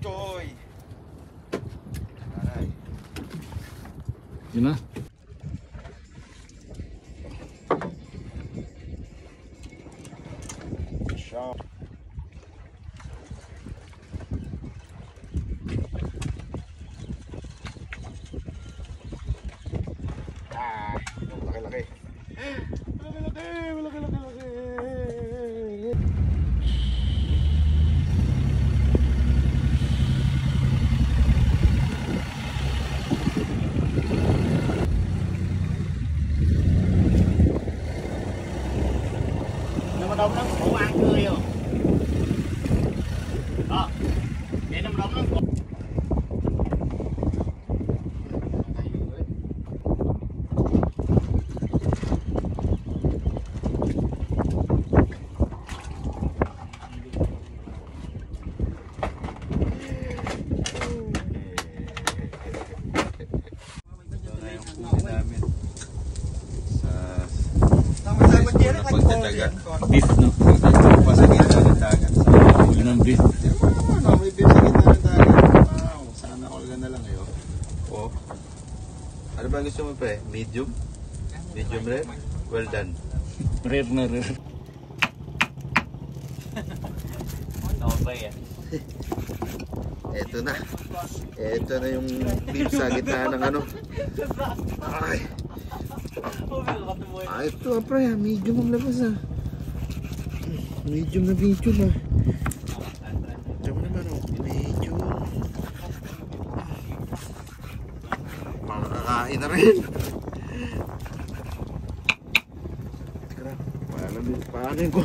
Coy. Yun na. Shop. Malaki-laki. Malaki-laki. Đông nó cũng ăn chưa yêu đó để nó đông nó cũng Beef, no? Pa sa gitna ng dagat. Yun ang beef. Ano, may beef sa gitna ng dagat. Wow, sana all na lang kayo. Oh. Ano ba gusto mo pa eh? Medium? Medium rare? Well done. Rare na rare. no ba yan Eto na. Eto na yung beef sa gitna ng ano. Ay. Ah, ito pre, medium ang labas ah. Medium na medium ah. Diyan mo naman oh, medium. Makakain na rin. Teka lang, paano ko?